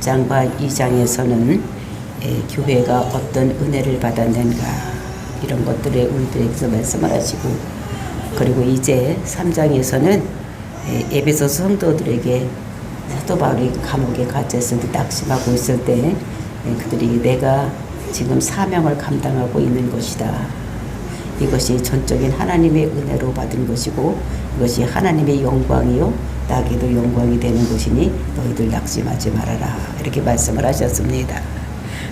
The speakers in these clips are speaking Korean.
1장과 2장에서는 교회가 어떤 은혜를 받았는가 이런 것들에 우리들에게서 말씀을 하시고, 그리고 이제 3장에서는 에베소서 성도들에게 사도 바울이 감옥에 갇혔을 때 낙심하고 있을 때 그들이 내가 지금 사명을 감당하고 있는 것이다. 이것이 전적인 하나님의 은혜로 받은 것이고 이것이 하나님의 영광이요 나에게도 영광이 되는 것이니 너희들 낙심하지 말아라. 이렇게 말씀을 하셨습니다.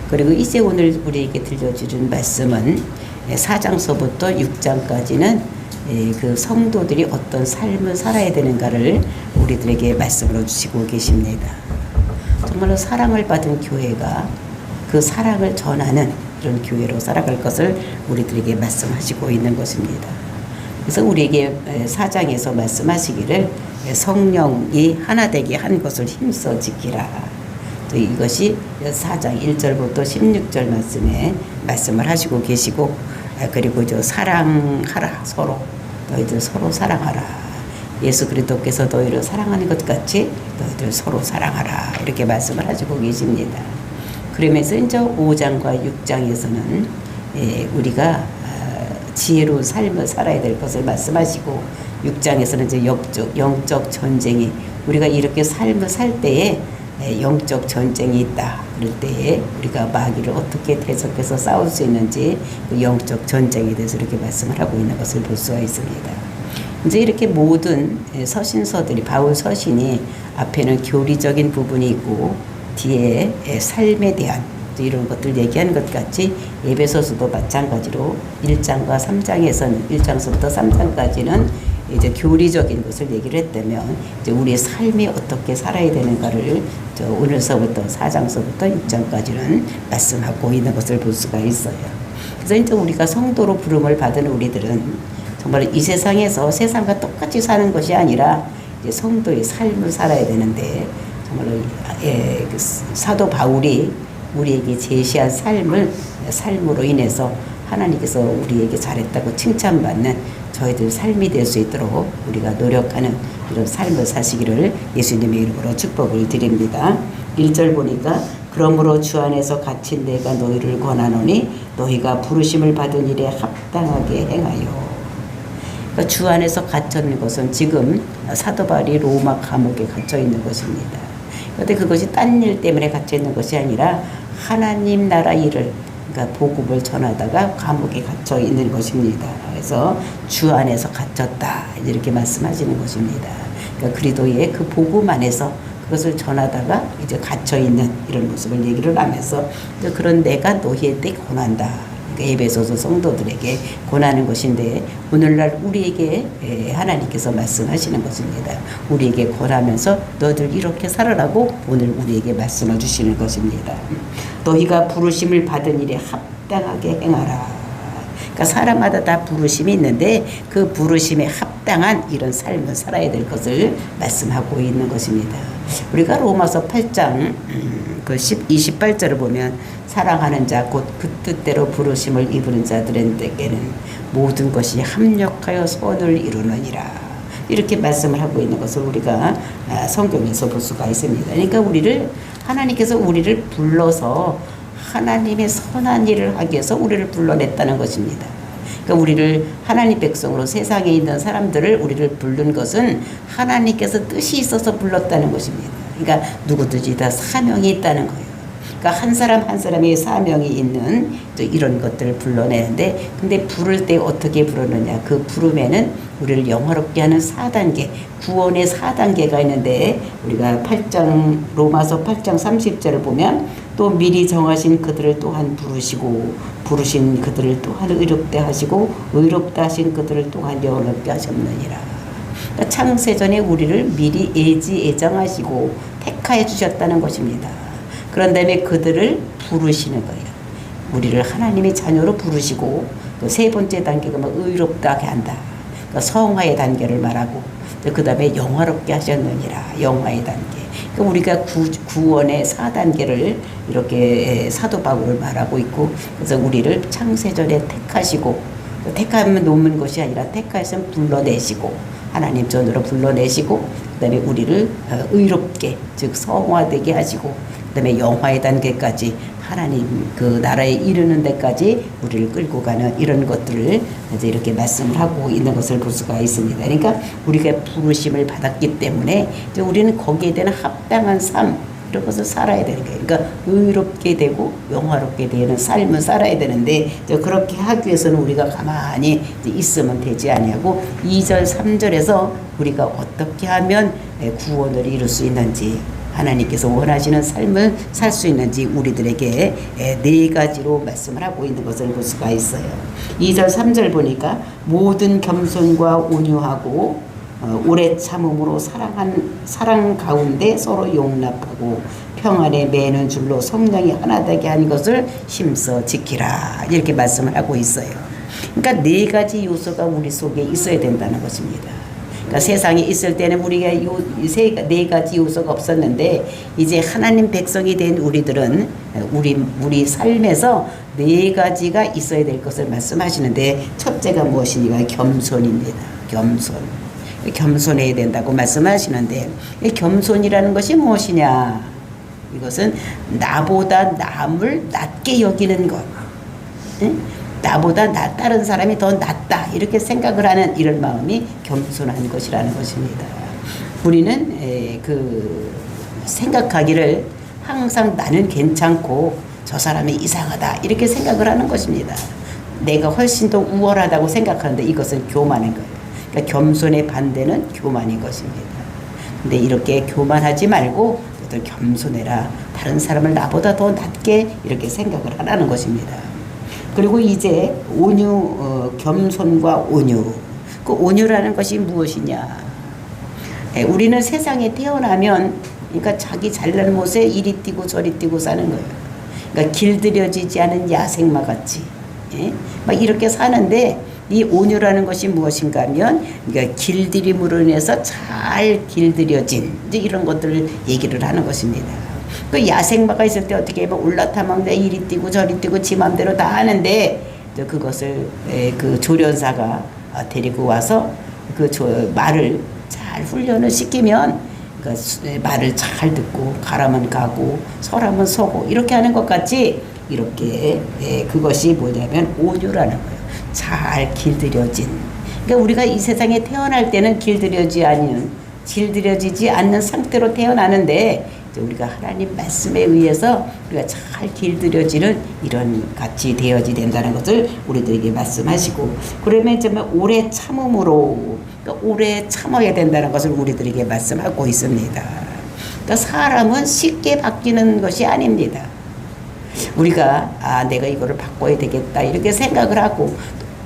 그리고 이제 오늘 우리에게 들려주는 말씀은 4장서부터 6장까지는 그 성도들이 어떤 삶을 살아야 되는가를 우리들에게 말씀으로 주시고 계십니다. 정말로 사랑을 받은 교회가 그 사랑을 전하는 이런 교회로 살아갈 것을 우리들에게 말씀하시고 있는 것입니다. 그래서 우리에게 4장에서 말씀하시기를 성령이 하나 되게 한 것을 힘써 지키라. 이것이 4장 1절부터 16절 말씀에 말씀을 하시고 계시고, 그리고 사랑하라. 서로 너희들 서로 사랑하라. 예수 그리스도께서 너희를 사랑하는 것 같이 너희들 서로 사랑하라. 이렇게 말씀을 하시고 계십니다. 그러면서 이제 5장과 6장에서는 우리가 지혜로운 삶을 살아야 될 것을 말씀하시고, 6장에서는 이제 영적 전쟁이, 우리가 이렇게 삶을 살 때에 영적 전쟁이 있다. 그럴 때에 우리가 마귀를 어떻게 대적해서 싸울 수 있는지 그 영적 전쟁에 대해서 이렇게 말씀을 하고 있는 것을 볼 수가 있습니다. 이제 이렇게 모든 서신서들이, 바울 서신이 앞에는 교리적인 부분이 있고 뒤에 삶에 대한 이런 것들 얘기하는 것 같이 에베소서도 마찬가지로 1장과 3장에서는 1장서부터 3장까지는 이제 교리적인 것을 얘기를 했다면 이제 우리의 삶이 어떻게 살아야 되는가를 오늘서부터 4장서부터 6장까지는 말씀하고 있는 것을 볼 수가 있어요. 그래서 이제 우리가 성도로 부름을 받은 우리들은 정말 이 세상에서 세상과 똑같이 사는 것이 아니라 이제 성도의 삶을 살아야 되는데, 정말로 그 사도 바울이 우리에게 제시한 삶으로 인해서 하나님께서 우리에게 잘했다고 칭찬받는 저희들 삶이 될 수 있도록 우리가 노력하는 이런 삶을 사시기를 예수님의 이름으로 축복을 드립니다. 1절 보니까 그러므로 주 안에서 갇힌 내가 너희를 권하노니 너희가 부르심을 받은 일에 합당하게 행하여. 그러니까 주 안에서 갇혔는 것은 지금 사도 바울이 로마 감옥에 갇혀 있는 것입니다. 그런데 그것이 딴 일 때문에 갇혀 있는 것이 아니라 하나님 나라 일을, 그러니까 복음을 전하다가 감옥에 갇혀 있는 것입니다. 그래서 주 안에서 갇혔다 이렇게 말씀하시는 것입니다. 그러니까 그리스도의 그 복음 안에서 그것을 전하다가 이제 갇혀 있는 이런 모습을 얘기를 하면서 그런 내가 너희에게 권한다. 에베소서 성도들에게 권하는 것인데 오늘날 우리에게 하나님께서 말씀하시는 것입니다. 우리에게 권하면서 너희들 이렇게 살아라고 오늘 우리에게 말씀해 주시는 것입니다. 너희가 부르심을 받은 일에 합당하게 행하라. 그러니까 사람마다 다 부르심이 있는데 그 부르심에 합당한 이런 삶을 살아야 될 것을 말씀하고 있는 것입니다. 우리가 로마서 8장 그 28절을 보면 사랑하는 자 곧 그 뜻대로 부르심을 입은 자들에게는 모든 것이 합력하여 선을 이루느니라. 이렇게 말씀을 하고 있는 것을 우리가 성경에서 볼 수가 있습니다. 그러니까 하나님께서 우리를 불러서 하나님의 선한 일을 하기 위해서 우리를 불러냈다는 것입니다. 그러니까 우리를 하나님 백성으로 세상에 있는 사람들을 우리를 부른 것은 하나님께서 뜻이 있어서 불렀다는 것입니다. 그러니까 누구든지 다 사명이 있다는 거예요. 그러니까 한 사람 한 사람의 사명이 있는 이런 것들을 불러내는데, 근데 부를 때 어떻게 부르느냐, 그 부름에는 우리를 영화롭게 하는 4단계, 구원의 4단계가 있는데 우리가 로마서 8장 30절을 보면 또 미리 정하신 그들을 또한 부르시고 부르신 그들을 또한 의롭게 하시고 의롭다 하신 그들을 또한 영원롭게 하셨느니라. 그러니까 창세전에 우리를 미리 예정하시고 택하여 주셨다는 것입니다. 그런 다음에 그들을 부르시는 거예요. 우리를 하나님의 자녀로 부르시고 또 세 번째 단계가 의롭다게 한다. 그러니까 성화의 단계를 말하고 그 다음에 영화롭게 하셨느니라. 영화의 단계. 그러니까 우리가 구원의 4단계를 이렇게 사도 바울을 말하고 있고, 그래서 우리를 창세전에 택하시고, 택하면 놓는 것이 아니라 택하셔서 불러내시고 하나님 전으로 불러내시고 그 다음에 우리를 의롭게 즉 성화되게 하시고 그 그다음에 영화의 단계까지 하나님 그 나라에 이르는 데까지 우리를 끌고 가는 이런 것들을 이제 이렇게 말씀을 하고 있는 것을 볼 수가 있습니다. 그러니까 우리가 부르심을 받았기 때문에 이제 우리는 거기에 대한 합당한 삶 이런 것을 살아야 되는 거예요. 그러니까 의롭게 되고 영화롭게 되는 삶을 살아야 되는데 그렇게 하기 위해서는 우리가 가만히 있으면 되지 아니하고 2절 3절에서 우리가 어떻게 하면 구원을 이룰 수 있는지 하나님께서 원하시는 삶을 살 수 있는지 우리들에게 4가지로 말씀을 하고 있는 것을 볼 수가 있어요. 2절 3절 보니까 모든 겸손과 온유하고 오래 참음으로 사랑 가운데 서로 용납하고 평안에 매는 줄로 성령이 하나 되게 한 것을 힘써 지키라 이렇게 말씀을 하고 있어요. 그러니까 4가지 요소가 우리 속에 있어야 된다는 것입니다. 그러니까 세상에 있을 때는 우리가 4가지 요소가 없었는데 이제 하나님 백성이 된 우리들은 우리 삶에서 4가지가 있어야 될 것을 말씀하시는데 첫째가 무엇이니까 겸손입니다. 겸손해야 된다고 말씀하시는데 이 겸손이라는 것이 무엇이냐? 이것은 나보다 남을 낮게 여기는 것. 응? 나보다 다른 사람이 더 낫다 이렇게 생각을 하는 이런 마음이 겸손한 것이라는 것입니다. 우리는 생각하기를 항상 나는 괜찮고 저 사람이 이상하다 이렇게 생각을 하는 것입니다. 내가 훨씬 더 우월하다고 생각하는데 이것은 교만인 거예요. 그러니까 겸손의 반대는 교만인 것입니다. 근데 이렇게 교만하지 말고 겸손해라. 다른 사람을 나보다 더 낮게 이렇게 생각을 하라는 것입니다. 그리고 이제 겸손과 온유. 그 온유라는 것이 무엇이냐? 우리는 세상에 태어나면 그러니까 자기 잘난 못에 이리 뛰고 저리 뛰고 사는 거예요. 그러니까 길들여지지 않은 야생마 같이 막 이렇게 사는데 이 온유라는 것이 무엇인가 하면 그러니까 길들임으로 인해서 잘 길들여진 이제 이런 것들을 얘기를 하는 것입니다. 그 야생마가 있을 때 어떻게 하면 올라타면 이리 뛰고 저리 뛰고 지 맘대로 다 하는데 그것을 그 조련사가 데리고 와서 그 말을 잘 훈련을 시키면 그러니까 말을 잘 듣고 가라면 가고 서라면 서고 이렇게 하는 것 같이 이렇게 그것이 뭐냐면 온유라는 거예요. 잘 길들여진. 그러니까 우리가 이 세상에 태어날 때는 길들여지지 않는 상태로 태어나는데 우리가 하나님 말씀에 의해서 우리가 잘 길들여지는 이런 같이 되어지 된다는 것을 우리들에게 말씀하시고 그러면 정말 오래 참음으로 그러니까 오래 참아야 된다는 것을 우리들에게 말씀하고 있습니다. 그러니까 사람은 쉽게 바뀌는 것이 아닙니다. 우리가 내가 이거를 바꿔야 되겠다 이렇게 생각을 하고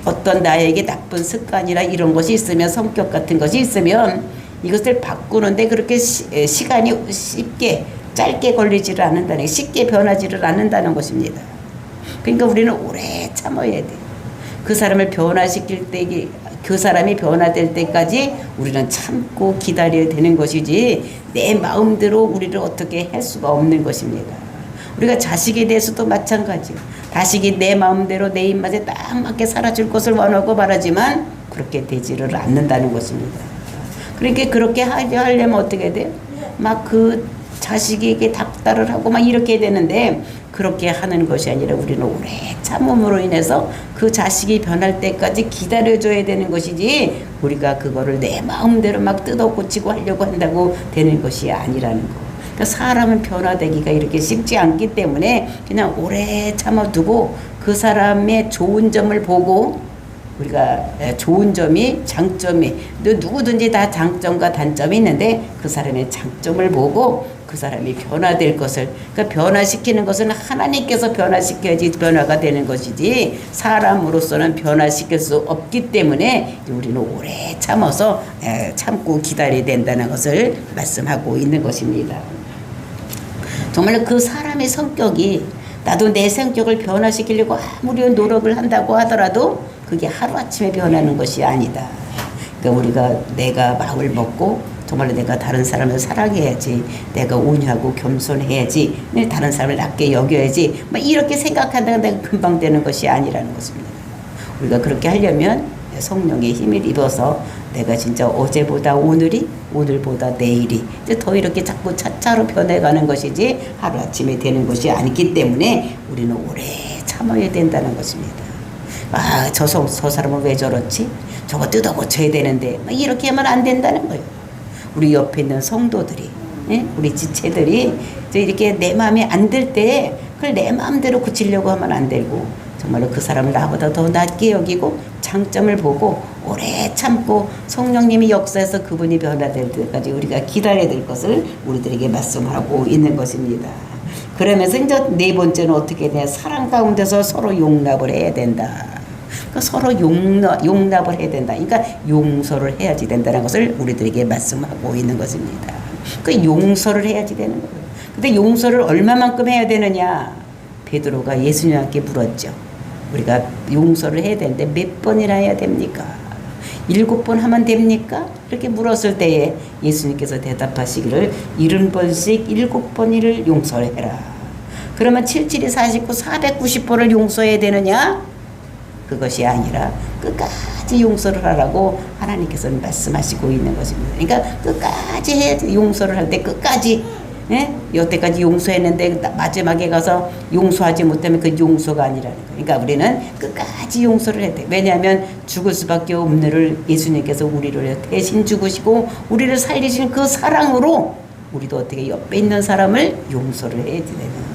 어떤 나에게 나쁜 습관이나 이런 것이 있으면 성격 같은 것이 있으면 이것을 바꾸는데 그렇게 시간이 짧게 걸리지를 않는다는 쉽게 변하지를 않는다는 것입니다. 그러니까 우리는 오래 참아야 돼요. 그 사람을 변화시킬 때 그 사람이 변화될 때까지 우리는 참고 기다려야 되는 것이지 내 마음대로 우리를 어떻게 할 수가 없는 것입니다. 우리가 자식에 대해서도 마찬가지예요. 자식이 내 마음대로 내 입맛에 딱 맞게 살아줄 것을 원하고 말하지만 그렇게 되지를 않는다는 것입니다. 그러니까 그렇게 하려면 어떻게 돼요? 막 그 자식에게 닥달을 하고 막 이렇게 되는데 그렇게 하는 것이 아니라 우리는 오래 참음으로 인해서 그 자식이 변할 때까지 기다려줘야 되는 것이지 우리가 그거를 내 마음대로 막 뜯어고치고 하려고 한다고 되는 것이 아니라는 거. 그러니까 사람은 변화되기가 이렇게 쉽지 않기 때문에 그냥 오래 참아두고 그 사람의 좋은 점을 보고 우리가 좋은 점이 장점이 누구든지 다 장점과 단점이 있는데 그 사람의 장점을 보고 그 사람이 변화될 것을 그러니까 변화시키는 것은 하나님께서 변화시켜야지 변화가 되는 것이지 사람으로서는 변화시킬 수 없기 때문에 우리는 오래 참아서 참고 기다려야 된다는 것을 말씀하고 있는 것입니다. 정말 그 사람의 성격이 나도 내 성격을 변화시키려고 아무리 노력을 한다고 하더라도 그게 하루아침에 변하는 것이 아니다. 그러니까 우리가 내가 마음을 먹고 정말로 내가 다른 사람을 사랑해야지, 내가 온유하고 겸손해야지, 다른 사람을 낮게 여겨야지 막 이렇게 생각한다고 내가 금방 되는 것이 아니라는 것입니다. 우리가 그렇게 하려면 성령의 힘을 입어서 내가 진짜 어제보다 오늘이, 오늘보다 내일이 이제 더 이렇게 자꾸 차차로 변해가는 것이지 하루아침에 되는 것이 아니기 때문에 우리는 오래 참아야 된다는 것입니다. 아, 저 사람은 왜 저렇지? 저거 뜯어 고쳐야 되는데 이렇게 하면 안 된다는 거예요. 우리 옆에 있는 성도들이, 예? 우리 지체들이 이렇게 내 마음에 안 들 때 그걸 내 마음대로 고치려고 하면 안 되고 정말로 그 사람을 나보다 더 낮게 여기고 장점을 보고 오래 참고 성령님이 역사해서 그분이 변화될 때까지 우리가 기다려야 될 것을 우리들에게 말씀하고 있는 것입니다. 그러면서 이제 네 번째는 어떻게 돼? 사랑 가운데서 서로 용납을 해야 된다. 그러니까 서로 용납을 해야 된다. 그러니까 용서를 해야지 된다는 것을 우리들에게 말씀하고 있는 것입니다. 그 용서를 해야지 되는 거예요. 근데 용서를 얼마만큼 해야 되느냐? 베드로가 예수님께 물었죠. 우리가 용서를 해야 되는데 몇 번이나 해야 됩니까? 7번 하면 됩니까? 이렇게 물었을 때에 예수님께서 대답하시기를 70번씩 7번을 용서해라. 그러면 7, 7이 49, 490번을 용서해야 되느냐? 그것이 아니라 끝까지 용서를 하라고 하나님께서는 말씀하시고 있는 것입니다. 그러니까 끝까지 해야지. 용서를 할 때 끝까지, 예? 여태까지 용서했는데 마지막에 가서 용서하지 못하면 그 용서가 아니라는 거예요. 그러니까 우리는 끝까지 용서를 해야 돼. 왜냐하면 죽을 수밖에 없는를 예수님께서 우리를 대신 죽으시고 우리를 살리신 그 사랑으로 우리도 어떻게 옆에 있는 사람을 용서를 해야 되는 거예요.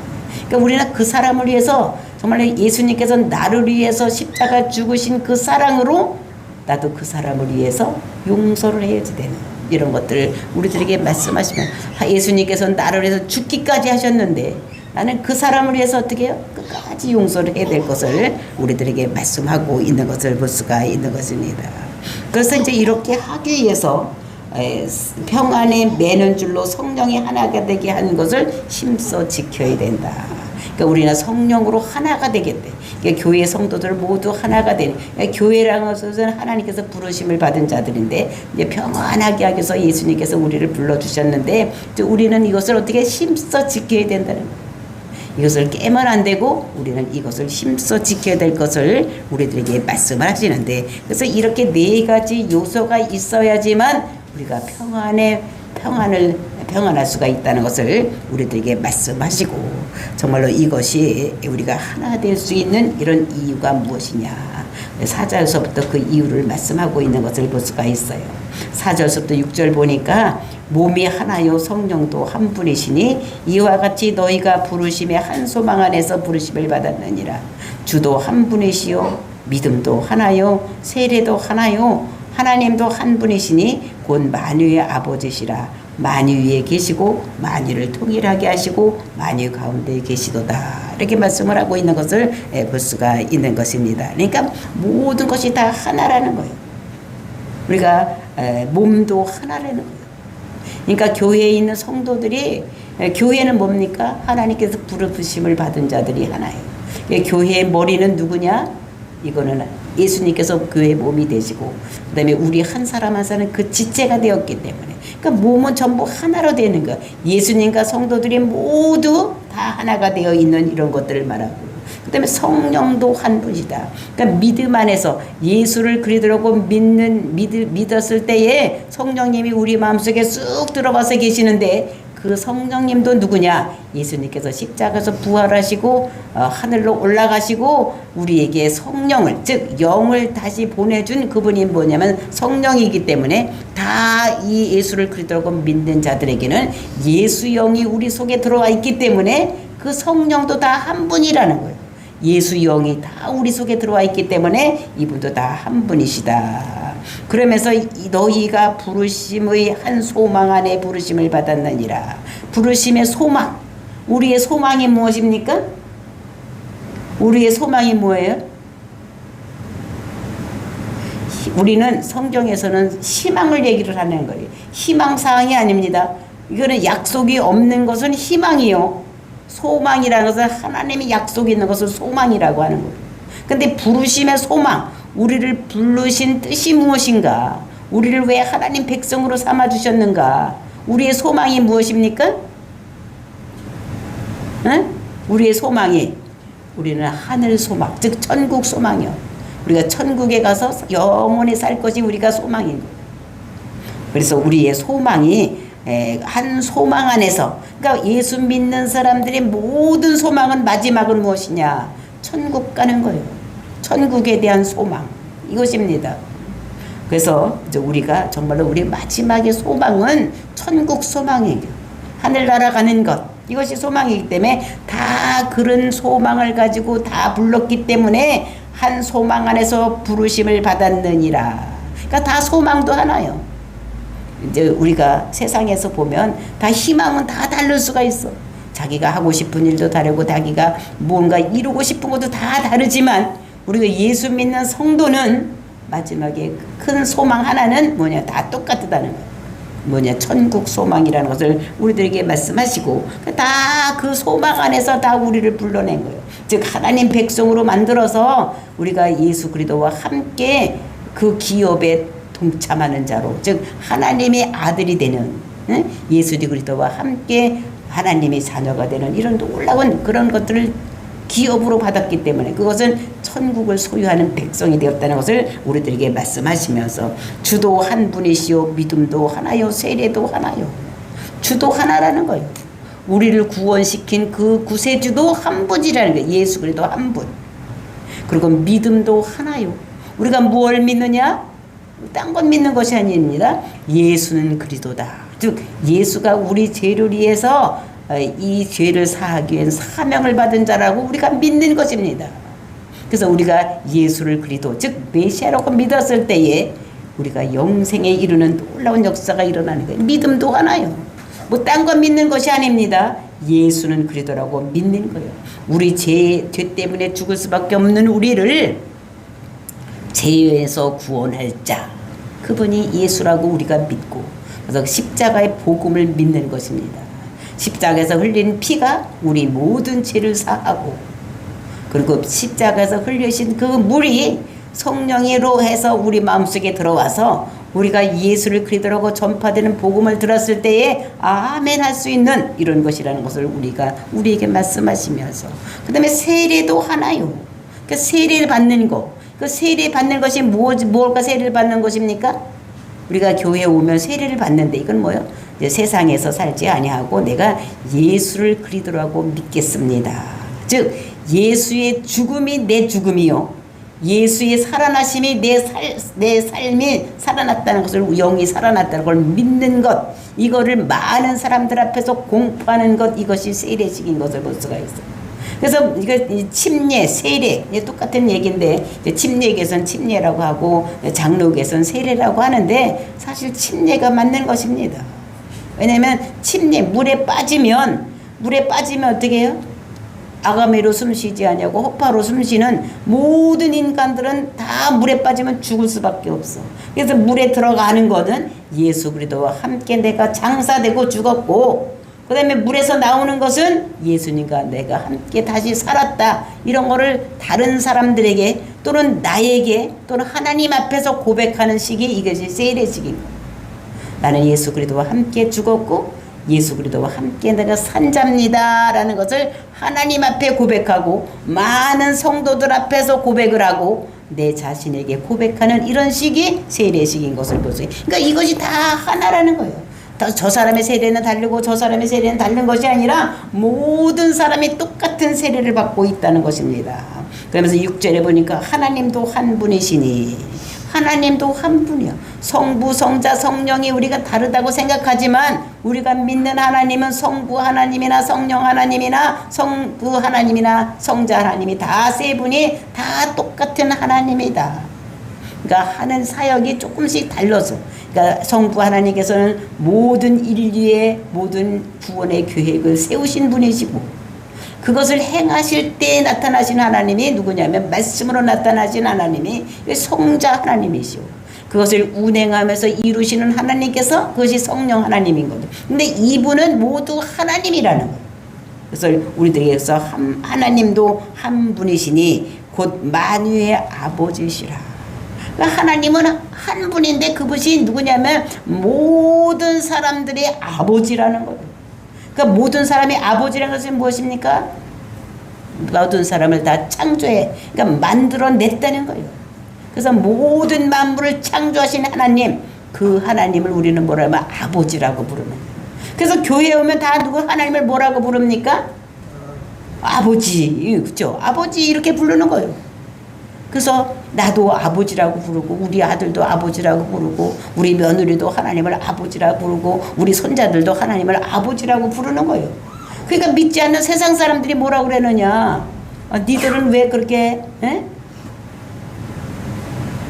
그러니까 우리는 그 사람을 위해서 정말 예수님께서 나를 위해서 십자가 죽으신 그 사랑으로 나도 그 사람을 위해서 용서를 해야지 되는 이런 것들을 우리들에게 말씀하시면 예수님께서 나를 위해서 죽기까지 하셨는데 나는 그 사람을 위해서 어떻게 해요? 끝까지 용서를 해야 될 것을 우리들에게 말씀하고 있는 것을 볼 수가 있는 것입니다. 그래서 이제 이렇게 하기 위해서 평안에 매는 줄로 성령이 하나가 되게 하는 것을 힘써 지켜야 된다. 그러니까 우리는 성령으로 하나가 되겠대. 그러니까 교회 성도들 모두 하나가 되는. 그러니까 교회라는 것은 하나님께서 부르심을 받은 자들인데 이제 평안하게 하기 위해서 예수님께서 우리를 불러주셨는데 우리는 이것을 어떻게 힘써 지켜야 된다는 거예요. 이것을 깨면 안 되고 우리는 이것을 힘써 지켜야 될 것을 우리들에게 말씀을 하시는데 그래서 이렇게 네 가지 요소가 있어야지만 우리가 평안할 수가 있다는 것을 우리들에게 말씀하시고 정말로 이것이 우리가 하나 될 수 있는 이런 이유가 무엇이냐 4절서부터 그 이유를 말씀하고 있는 것을 볼 수가 있어요. 4절서부터 6절 보니까 몸이 하나요 성령도 한 분이시니 이와 같이 너희가 부르심의 한 소망 안에서 부르심을 받았느니라. 주도 한 분이시요 믿음도 하나요 세례도 하나요 하나님도 한 분이시니 곧 만유의 아버지시라. 만유 위에 계시고 만유를 통일하게 하시고 만유 가운데 계시도다. 이렇게 말씀을 하고 있는 것을 볼 수가 있는 것입니다. 그러니까 모든 것이 다 하나라는 거예요. 우리가 몸도 하나라는 거예요. 그러니까 교회에 있는 성도들이 교회는 뭡니까? 하나님께서 부르심을 받은 자들이 하나예요. 교회의 머리는 누구냐? 이거는 예수님께서 교회의 몸이 되시고 그다음에 우리 한 사람 한 사람 그 지체가 되었기 때문에 그러니까 몸은 전부 하나로 되는 거예요. 예수님과 성도들이 모두 다 하나가 되어 있는 이런 것들을 말하고 그다음에 성령도 한 분이다. 그러니까 믿음 안에서 예수를 그리스도라고 믿었을 때에 성령님이 우리 마음속에 쑥 들어와서 계시는데 그 성령님도 누구냐? 예수님께서 십자가에서 부활하시고 하늘로 올라가시고 우리에게 성령을 즉 영을 다시 보내준 그분이 뭐냐면 성령이기 때문에 다 이 예수를 그리스도라고 믿는 자들에게는 예수 영이 우리 속에 들어와 있기 때문에 그 성령도 다 한 분이라는 거예요. 예수 영이 다 우리 속에 들어와 있기 때문에 이분도 다 한 분이시다. 그러면서 너희가 부르심의 한 소망 안에 부르심을 받았느니라. 부르심의 소망. 우리의 소망이 무엇입니까? 우리의 소망이 뭐예요? 우리는 성경에서는 희망을 얘기를 하는 거예요. 희망사항이 아닙니다. 이거는 약속이 없는 것은 희망이요. 소망이라는 것은 하나님이 약속이 있는 것을 소망이라고 하는 거예요. 근데 부르심의 소망, 우리를 부르신 뜻이 무엇인가? 우리를 왜 하나님 백성으로 삼아주셨는가? 우리의 소망이 무엇입니까? 응? 우리의 소망이 우리는 하늘 소망, 즉 천국 소망이요. 우리가 천국에 가서 영원히 살 것이 우리가 소망인 거예요. 그래서 우리의 소망이 한 소망 안에서, 그러니까 예수 믿는 사람들의 모든 소망은 마지막은 무엇이냐? 천국 가는 거예요. 천국에 대한 소망, 이것입니다. 그래서 이제 우리가 정말로 우리 마지막의 소망은 천국 소망이에요. 하늘나라 가는 것, 이것이 소망이기 때문에 다 그런 소망을 가지고 다 불렀기 때문에 한 소망 안에서 부르심을 받았느니라. 그러니까 다 소망도 하나요. 이제 우리가 세상에서 보면 다 희망은 다 다를 수가 있어. 자기가 하고 싶은 일도 다르고 자기가 뭔가 이루고 싶은 것도 다 다르지만 우리가 예수 믿는 성도는 마지막에 큰 소망 하나는 뭐냐? 다 똑같다는 거예요. 뭐냐? 천국 소망이라는 것을 우리들에게 말씀하시고 다 그 소망 안에서 다 우리를 불러낸 거예요. 즉 하나님 백성으로 만들어서 우리가 예수 그리스도와 함께 그 기업에 동참하는 자로, 즉 하나님의 아들이 되는, 예수 그리스도와 함께 하나님의 자녀가 되는 이런 놀라운 그런 것들을 기업으로 받았기 때문에 그것은 천국을 소유하는 백성이 되었다는 것을 우리들에게 말씀하시면서 주도 한 분이시요 믿음도 하나요 세례도 하나요. 주도 하나라는 거예요. 우리를 구원시킨 그 구세주도 한 분이라는 거예요. 예수 그리스도 한 분. 그리고 믿음도 하나요. 우리가 무엇을 믿느냐? 딴 것 믿는 것이 아닙니다. 예수는 그리스도다. 즉 예수가 우리 죄를 위해서 이 죄를 사하기 위한 사명을 받은 자라고 우리가 믿는 것입니다. 그래서 우리가 예수를 그리스도, 즉 메시아라고 믿었을 때에 우리가 영생에 이르는 놀라운 역사가 일어나는 거예요. 믿음도 하나요. 뭐 딴 거 믿는 것이 아닙니다. 예수는 그리스도라고 믿는 거예요. 우리 죄 때문에 죽을 수밖에 없는 우리를 죄에서 구원할 자, 그분이 예수라고 우리가 믿고, 그래서 십자가의 복음을 믿는 것입니다. 십자가에서 흘린 피가 우리 모든 죄를 사하고, 그리고 십자가에서 흘리신 그 물이 성령으로 해서 우리 마음속에 들어와서 우리가 예수를 그리스도라고 전파되는 복음을 들었을 때에 아멘 할 수 있는 이런 것이라는 것을 우리에게 말씀하시면서, 그 다음에 세례도 하나요. 그 세례를 받는 것, 그 세례 받는 것이 무엇과 세례를 받는 것입니까? 우리가 교회에 오면 세례를 받는데 이건 뭐요? 이제 세상에서 살지 아니하고 내가 예수를 그리스도라고 믿겠습니다. 즉 예수의 죽음이 내 죽음이요, 예수의 살아나심이 내 삶이 살아났다는 것을, 영이 살아났다는 걸 믿는 것, 이거를 많은 사람들 앞에서 공포하는 것, 이것이 세례식인 것을 볼 수가 있어요. 그래서 이거 침례, 세례 똑같은 얘기인데 침례에서는 침례라고 하고 장로에서는 세례라고 하는데 사실 침례가 맞는 것입니다. 왜냐하면 침례, 물에 빠지면 어떻게 해요? 아가미로 숨쉬지 아니하고 호파로 숨쉬는 모든 인간들은 다 물에 빠지면 죽을 수밖에 없어. 그래서 물에 들어가는 것은 예수 그리스도와 함께 내가 장사되고 죽었고, 그 다음에 물에서 나오는 것은 예수님과 내가 함께 다시 살았다, 이런 거를 다른 사람들에게 또는 나에게 또는 하나님 앞에서 고백하는 시기, 이것이 세례식인 거예요. 나는 예수 그리스도와 함께 죽었고 예수 그리스도와 함께 내가 산 자입니다 라는 것을 하나님 앞에 고백하고 많은 성도들 앞에서 고백을 하고 내 자신에게 고백하는 이런 식이 세례식인 것을 보세요. 그러니까 이것이 다 하나라는 거예요. 저 사람의 세례는 다르고 저 사람의 세례는 다른 것이 아니라 모든 사람이 똑같은 세례를 받고 있다는 것입니다. 그러면서 6절에 보니까 하나님도 한 분이시니, 하나님도 한 분이요. 성부, 성자, 성령이 우리가 다르다고 생각하지만 우리가 믿는 하나님은 성부 하나님이나 성령 하나님이나 성부 하나님이나 성자 하나님이 다 세 분이 다 똑같은 하나님이다. 그러니까 하는 사역이 조금씩 달라서, 그러니까 성부 하나님께서는 모든 인류의 모든 구원의 계획을 세우신 분이시고 그것을 행하실 때 나타나신 하나님이 누구냐면 말씀으로 나타나신 하나님이 성자 하나님이시오. 그것을 운행하면서 이루시는 하나님께서 그것이 성령 하나님인 거죠. 근데 이분은 모두 하나님이라는 거예요. 그래서 우리들에게서 하나님도 한 분이시니 곧 만유의 아버지시라. 그러니까 하나님은 한 분인데 그것이 누구냐면 모든 사람들의 아버지라는 거예요. 그러니까 모든 사람의 아버지라는 것은 무엇입니까? 모든 사람을 다 창조해, 그러니까 만들어냈다는 거예요. 그래서 모든 만물을 창조하신 하나님, 그 하나님을 우리는 뭐라 하면 아버지라고 부르는 거예요. 그래서 교회에 오면 다 누구 하나님을 뭐라고 부릅니까? 아버지, 그죠? 아버지 이렇게 부르는 거예요. 그래서 나도 아버지라고 부르고 우리 아들도 아버지라고 부르고 우리 며느리도 하나님을 아버지라고 부르고 우리 손자들도 하나님을 아버지라고 부르는 거예요. 그러니까 믿지 않는 세상 사람들이 뭐라고 그러느냐, 니들은 왜 그렇게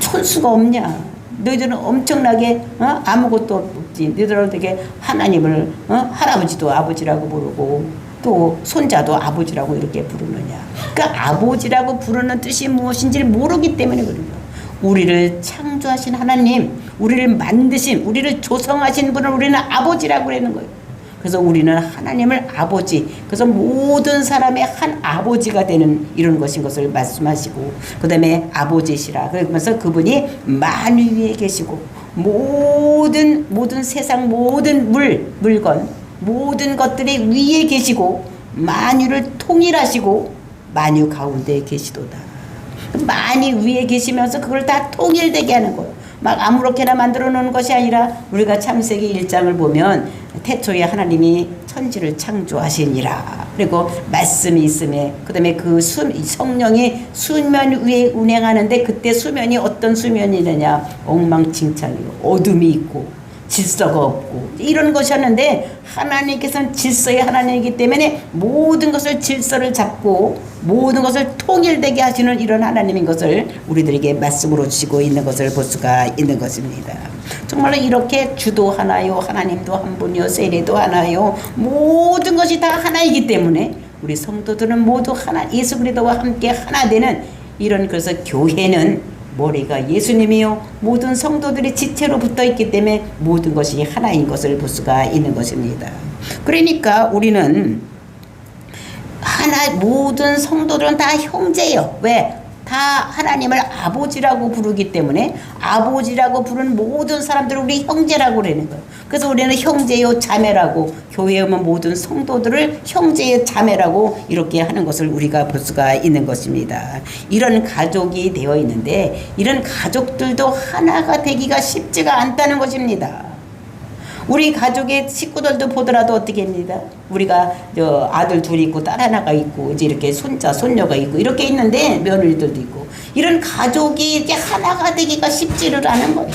촌수가 없냐, 너희들은 엄청나게 아무것도 없지, 너희들은 되게 하나님을 할아버지도 아버지라고 부르고 또 손자도 아버지라고 이렇게 부르느냐. 그러니까 아버지라고 부르는 뜻이 무엇인지를 모르기 때문에 그래요. 우리를 창조하신 하나님, 우리를 만드신, 우리를 조성하신 분을 우리는 아버지라고 그러는 거예요. 그래서 우리는 하나님을 아버지, 그래서 모든 사람의 한 아버지가 되는 이런 것인 것을 말씀하시고, 그 다음에 아버지시라 그러면서 그분이 만유 위에 계시고 모든 세상 모든 물건 모든 것들이 위에 계시고 만유를 통일하시고 만유 가운데 계시도다. 만유 위에 계시면서 그걸 다 통일되게 하는 거예요. 막 아무렇게나 만들어 놓은 것이 아니라 우리가 창세기 1장을 보면 태초에 하나님이 천지를 창조하시니라. 그리고 말씀이 있음에 그 다음에 그 성령이 수면 위에 운행하는데 그때 수면이 어떤 수면이느냐, 엉망진창이고 어둠이 있고 질서가 없고 이런 것이었는데 하나님께서는 질서의 하나님이기 때문에 모든 것을 질서를 잡고 모든 것을 통일되게 하시는 이런 하나님인 것을 우리들에게 말씀으로 주시고 있는 것을 볼 수가 있는 것입니다. 정말로 이렇게 주도 하나요, 하나님도 한 분이요, 세례도 하나요, 모든 것이 다 하나이기 때문에 우리 성도들은 모두 하나, 예수 그리스도와 함께 하나 되는 이런, 그래서 교회는 머리가 예수님이요 모든 성도들이 지체로 붙어있기 때문에 모든 것이 하나인 것을 볼 수가 있는 것입니다. 그러니까 우리는 하나, 모든 성도들은 다 형제예요. 왜? 다 하나님을 아버지라고 부르기 때문에 아버지라고 부르는 모든 사람들을 우리 형제라고 그러는 거예요. 그래서 우리는 형제요 자매라고, 교회에 오면 모든 성도들을 형제요 자매라고 이렇게 하는 것을 우리가 볼 수가 있는 것입니다. 이런 가족이 되어 있는데 이런 가족들도 하나가 되기가 쉽지가 않다는 것입니다. 우리 가족의 식구들도 보더라도 어떻게 합니다. 우리가 아들 둘이 있고 딸 하나가 있고 이제 이렇게 손자 손녀가 있고 이렇게 있는데 며느리들도 있고 이런 가족이 이렇게 하나가 되기가 쉽지를 않은 거예요.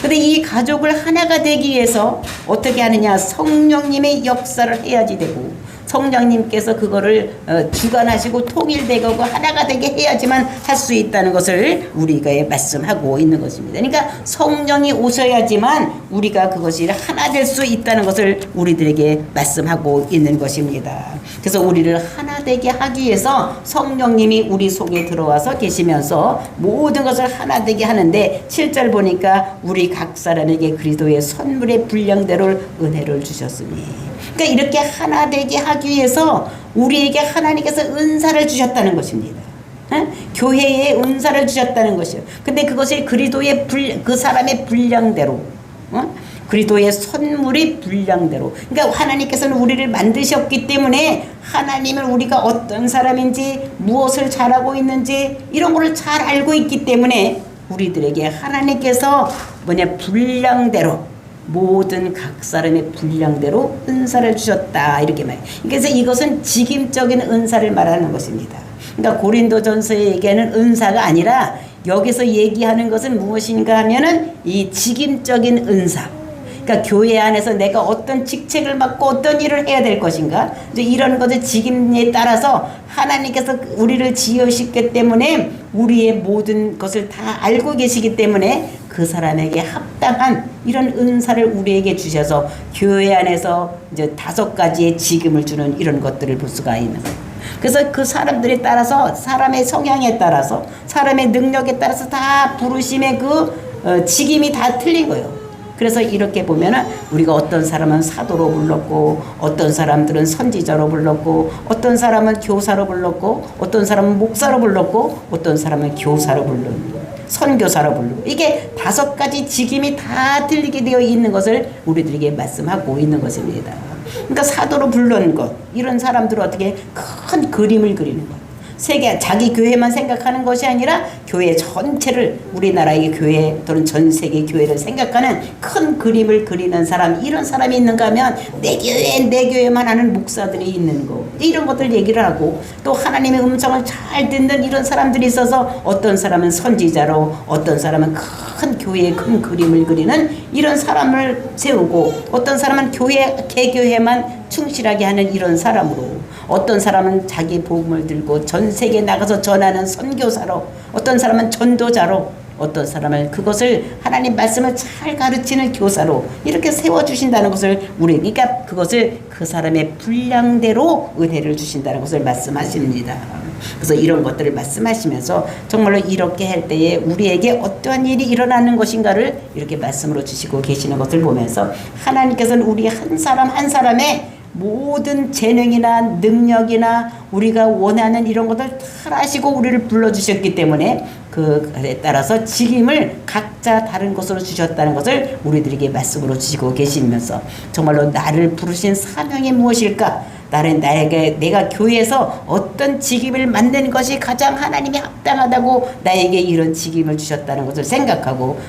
근데 이 가족을 하나가 되기 위해서 어떻게 하느냐, 성령님의 역사를 해야지 되고 성령님께서 그거를 주관하시고 통일되고 하나가 되게 해야지만 할 수 있다는 것을 우리가 말씀하고 있는 것입니다. 그러니까 성령이 오셔야지만 우리가 그것이 하나 될 수 있다는 것을 우리들에게 말씀하고 있는 것입니다. 그래서 우리를 하나 되게 하기 위해서 성령님이 우리 속에 들어와서 계시면서 모든 것을 하나 되게 하는데 7절 보니까 우리 각 사람에게 그리스도의 선물의 분량대로 은혜를 주셨으니, 그러니까 이렇게 하나 되게 하기 위해서 우리에게 하나님께서 은사를 주셨다는 것입니다. 교회에 은사를 주셨다는 것이요. 근데 그것이 그리스도의 그 사람의 분량대로, 그리스도의 선물이 분량대로. 그러니까 하나님께서는 우리를 만드셨기 때문에 하나님은 우리가 어떤 사람인지 무엇을 잘하고 있는지 이런 거를 잘 알고 있기 때문에 우리들에게 하나님께서 분량대로 모든 각 사람의 분량대로 은사를 주셨다 이렇게 말해요. 그래서 이것은 직임적인 은사를 말하는 것입니다. 그러니까 고린도전서에 얘기하는 은사가 아니라 여기서 얘기하는 것은 무엇인가 하면은 이 직임적인 은사. 그러니까 교회 안에서 내가 어떤 직책을 맡고 어떤 일을 해야 될 것인가, 이제 이런 것의 직임에 따라서 하나님께서 우리를 지으셨기 때문에 우리의 모든 것을 다 알고 계시기 때문에 그 사람에게 합당한 이런 은사를 우리에게 주셔서 교회 안에서 이제 5가지의 직임을 주는 이런 것들을 볼 수가 있는 거예요. 그래서 그 사람들에 따라서 사람의 성향에 따라서 사람의 능력에 따라서 다 부르심의 그 직임이 다 틀린 거예요. 그래서 이렇게 보면은 우리가 어떤 사람은 사도로 불렀고 어떤 사람들은 선지자로 불렀고 어떤 사람은 교사로 불렀고 어떤 사람은 목사로 불렀고 어떤 사람은 교사로 불렀고 선교사로 부르고 이게 5가지 직임이 다 틀리게 되어 있는 것을 우리들에게 말씀하고 있는 것입니다. 그러니까 사도로 부른 것, 이런 사람들은 어떻게 큰 그림을 그리는 것, 세계 자기 교회만 생각하는 것이 아니라 교회 전체를 우리나라의 교회 또는 전 세계 교회를 생각하는 큰 그림을 그리는 사람 이런 사람이 있는가 하면 내 교회만 하는 목사들이 있는 거 이런 것들 얘기를 하고 또 하나님의 음성을 잘 듣는 이런 사람들이 있어서 어떤 사람은 선지자로 어떤 사람은 큰 교회의 큰 그림을 그리는 이런 사람을 세우고 어떤 사람은 개교회만 충실하게 하는 이런 사람으로 어떤 사람은 자기 복음을 들고 전 세계에 나가서 전하는 선교사로 어떤 사람은 전도자로 어떤 사람은 그것을 하나님 말씀을 잘 가르치는 교사로 이렇게 세워주신다는 것을 그러니까 그것을 그 사람의 분량대로 은혜를 주신다는 것을 말씀하십니다. 그래서 이런 것들을 말씀하시면서 정말로 이렇게 할 때에 우리에게 어떠한 일이 일어나는 것인가를 이렇게 말씀으로 주시고 계시는 것을 보면서 하나님께서는 우리 한 사람 한 사람의 모든 재능이나 능력이나 우리가 원하는 이런 것들 다 아시고 우리를 불러주셨기 때문에 그에 따라서 직임을 각자 다른 것으로 주셨다는 것을 우리들에게 말씀으로 주시고 계시면서 정말로 나를 부르신 사명이 무엇일까? 내가 교회에서 어떤 직임을 맡는 것이 가장 하나님이 합당하다고 나에게 이런 직임을 주셨다는 것을 생각하고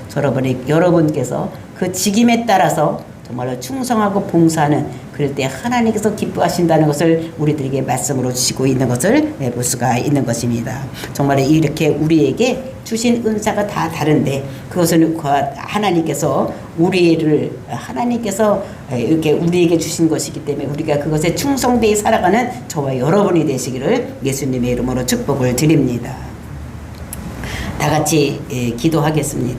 여러분께서 그 직임에 따라서 정말로 충성하고 봉사하는 그럴 때 하나님께서 기뻐하신다는 것을 우리들에게 말씀으로 주시고 있는 것을 볼 수가 있는 것입니다. 정말 이렇게 우리에게 주신 은사가 다 다른데 그것은 하나님께서 이렇게 우리에게 주신 것이기 때문에 우리가 그것에 충성되이 살아가는 저와 여러분이 되시기를 예수님의 이름으로 축복을 드립니다. 다 같이 기도하겠습니다.